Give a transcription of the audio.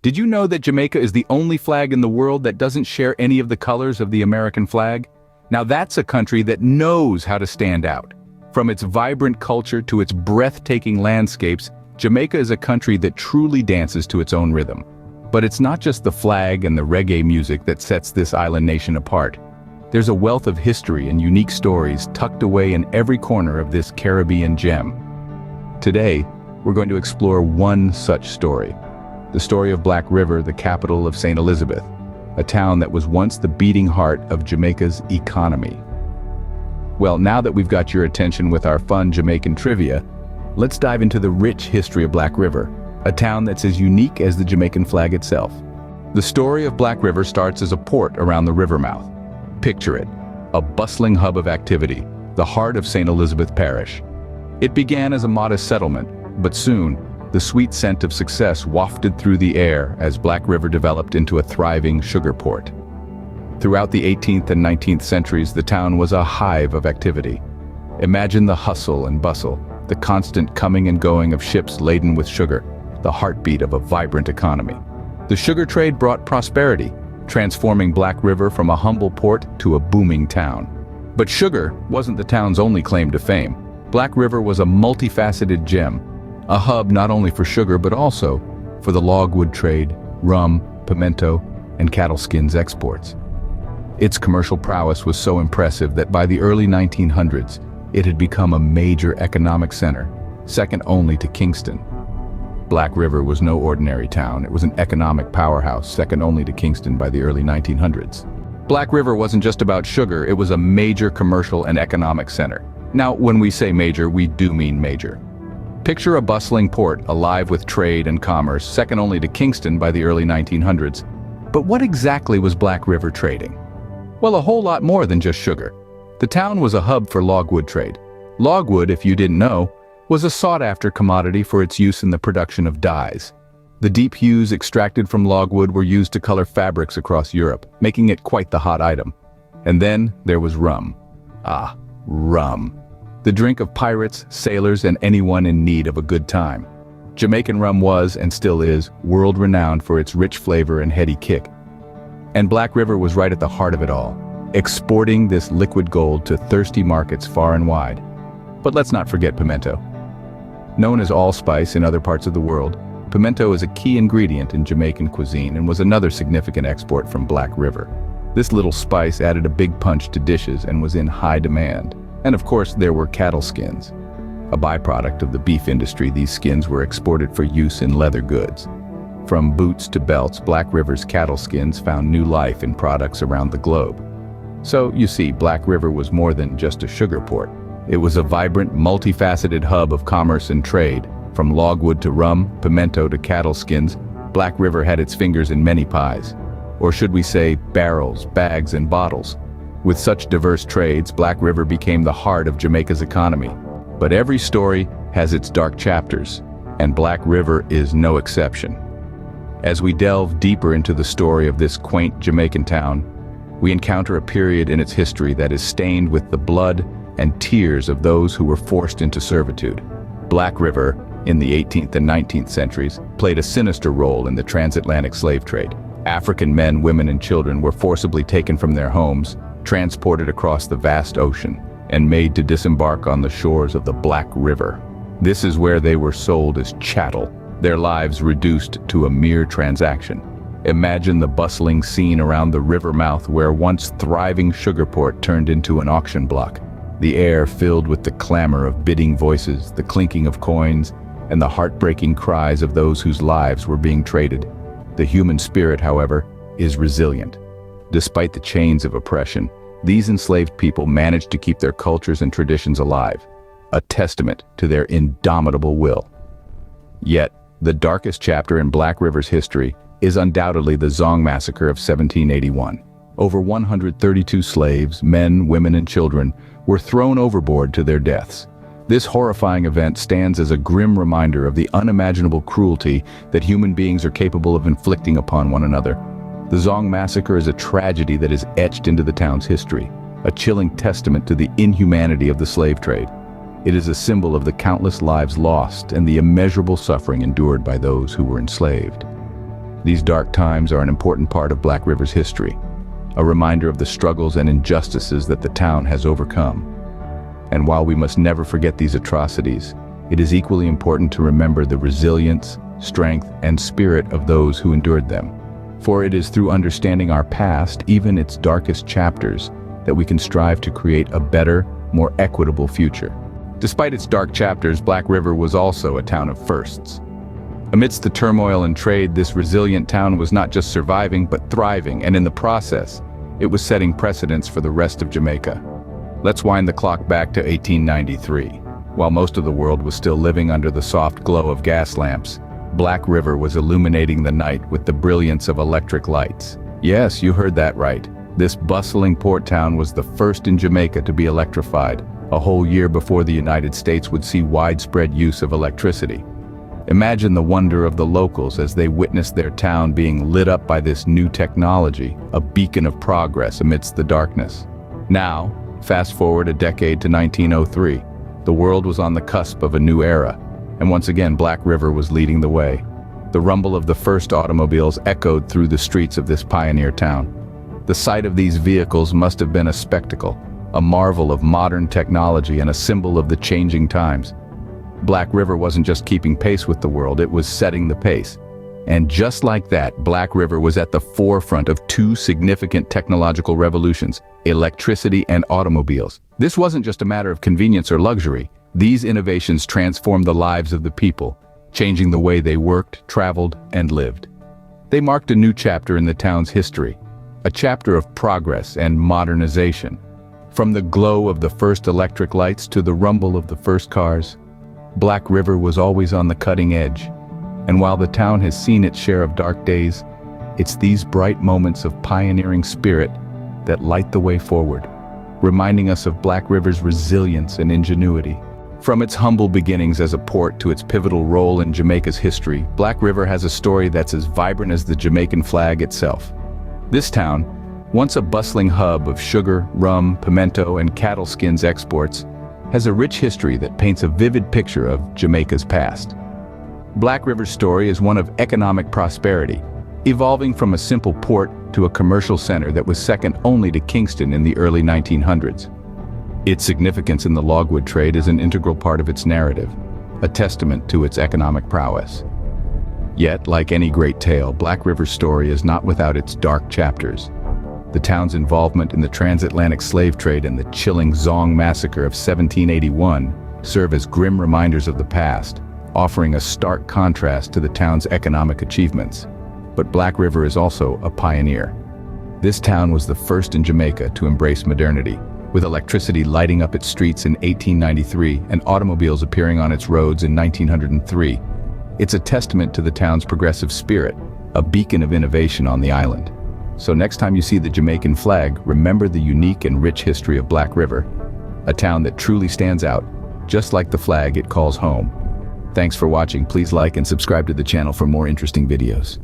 Did you know that Jamaica is the only flag in the world that doesn't share any of the colors of the American flag? Now that's a country that knows how to stand out. From its vibrant culture to its breathtaking landscapes, Jamaica is a country that truly dances to its own rhythm. But it's not just the flag and the reggae music that sets this island nation apart. There's a wealth of history and unique stories tucked away in every corner of this Caribbean gem. Today, we're going to explore one such story. The story of Black River, the capital of St. Elizabeth, a town that was once the beating heart of Jamaica's economy. Well, now that we've got your attention with our fun Jamaican trivia, let's dive into the rich history of Black River, a town that's as unique as the Jamaican flag itself. The story of Black River starts as a port around the river mouth. Picture it, a bustling hub of activity, the heart of St. Elizabeth Parish. It began as a modest settlement, but soon, the sweet scent of success wafted through the air as Black River developed into a thriving sugar port. Throughout the 18th and 19th centuries, the town was a hive of activity. Imagine the hustle and bustle, the constant coming and going of ships laden with sugar, the heartbeat of a vibrant economy. The sugar trade brought prosperity, transforming Black River from a humble port to a booming town. But sugar wasn't the town's only claim to fame. Black River was a multifaceted gem, a hub not only for sugar but also for the logwood trade, rum, pimento, and cattle skins exports. Its commercial prowess was so impressive that by the early 1900s, it had become a major economic center, second only to Kingston. Black River was no ordinary town. It was an economic powerhouse, second only to Kingston by the early 1900s. Black River wasn't just about sugar, it was a major commercial and economic center. Now, when we say major, we do mean major. Picture a bustling port, alive with trade and commerce, second only to Kingston by the early 1900s. But what exactly was Black River trading? Well, a whole lot more than just sugar. The town was a hub for logwood trade. Logwood, if you didn't know, was a sought-after commodity for its use in the production of dyes. The deep hues extracted from logwood were used to color fabrics across Europe, making it quite the hot item. And then there was rum. Ah, rum. The drink of pirates, sailors, and anyone in need of a good time. Jamaican rum was, and still is, world-renowned for its rich flavor and heady kick. And Black River was right at the heart of it all, exporting this liquid gold to thirsty markets far and wide. But let's not forget pimento. Known as allspice in other parts of the world, pimento is a key ingredient in Jamaican cuisine and was another significant export from Black River. This little spice added a big punch to dishes and was in high demand. And of course, there were cattle skins. A byproduct of the beef industry, these skins were exported for use in leather goods. From boots to belts, Black River's cattle skins found new life in products around the globe. So, you see, Black River was more than just a sugar port. It was a vibrant, multifaceted hub of commerce and trade. From logwood to rum, pimento to cattle skins, Black River had its fingers in many pies. Or should we say, barrels, bags, and bottles. With such diverse trades, Black River became the heart of Jamaica's economy. But every story has its dark chapters, and Black River is no exception. As we delve deeper into the story of this quaint Jamaican town, we encounter a period in its history that is stained with the blood and tears of those who were forced into servitude. Black River, in the 18th and 19th centuries, played a sinister role in the transatlantic slave trade. African men, women, and children were forcibly taken from their homes, transported across the vast ocean, and made to disembark on the shores of the Black River. This is where they were sold as chattel, their lives reduced to a mere transaction. Imagine the bustling scene around the river mouth where once thriving sugar port turned into an auction block. The air filled with the clamor of bidding voices, the clinking of coins, and the heartbreaking cries of those whose lives were being traded. The human spirit, however, is resilient. Despite the chains of oppression, these enslaved people managed to keep their cultures and traditions alive, a testament to their indomitable will. Yet, the darkest chapter in Black River's history is undoubtedly the Zong Massacre of 1781. Over 132 slaves, men, women, and children, were thrown overboard to their deaths. This horrifying event stands as a grim reminder of the unimaginable cruelty that human beings are capable of inflicting upon one another. The Zong Massacre is a tragedy that is etched into the town's history, a chilling testament to the inhumanity of the slave trade. It is a symbol of the countless lives lost and the immeasurable suffering endured by those who were enslaved. These dark times are an important part of Black River's history, a reminder of the struggles and injustices that the town has overcome. And while we must never forget these atrocities, it is equally important to remember the resilience, strength, and spirit of those who endured them. For it is through understanding our past, even its darkest chapters, that we can strive to create a better, more equitable future. Despite its dark chapters, Black River was also a town of firsts. Amidst the turmoil and trade, this resilient town was not just surviving, but thriving, and in the process, it was setting precedents for the rest of Jamaica. Let's wind the clock back to 1893. While most of the world was still living under the soft glow of gas lamps, Black River was illuminating the night with the brilliance of electric lights. Yes, you heard that right. This bustling port town was the first in Jamaica to be electrified, a whole year before the United States would see widespread use of electricity. Imagine the wonder of the locals as they witnessed their town being lit up by this new technology, a beacon of progress amidst the darkness. Now, fast forward a decade to 1903, the world was on the cusp of a new era, and once again Black River was leading the way. The rumble of the first automobiles echoed through the streets of this pioneer town. The sight of these vehicles must have been a spectacle, a marvel of modern technology and a symbol of the changing times. Black River wasn't just keeping pace with the world, it was setting the pace. And just like that, Black River was at the forefront of two significant technological revolutions, electricity and automobiles. This wasn't just a matter of convenience or luxury. These innovations transformed the lives of the people, changing the way they worked, traveled, and lived. They marked a new chapter in the town's history, a chapter of progress and modernization. From the glow of the first electric lights to the rumble of the first cars, Black River was always on the cutting edge. And while the town has seen its share of dark days, it's these bright moments of pioneering spirit that light the way forward, reminding us of Black River's resilience and ingenuity. From its humble beginnings as a port to its pivotal role in Jamaica's history, Black River has a story that's as vibrant as the Jamaican flag itself. This town, once a bustling hub of sugar, rum, pimento, and cattle skins exports, has a rich history that paints a vivid picture of Jamaica's past. Black River's story is one of economic prosperity, evolving from a simple port to a commercial center that was second only to Kingston in the early 1900s. Its significance in the logwood trade is an integral part of its narrative, a testament to its economic prowess. Yet, like any great tale, Black River's story is not without its dark chapters. The town's involvement in the transatlantic slave trade and the chilling Zong massacre of 1781 serve as grim reminders of the past, offering a stark contrast to the town's economic achievements. But Black River is also a pioneer. This town was the first in Jamaica to embrace modernity, with electricity lighting up its streets in 1893 and automobiles appearing on its roads in 1903. It's a testament to the town's progressive spirit, a beacon of innovation on the island. So next time you see the Jamaican flag, remember the unique and rich history of Black River, a town that truly stands out, just like the flag it calls home. Thanks for watching. Please like and subscribe to the channel for more interesting videos.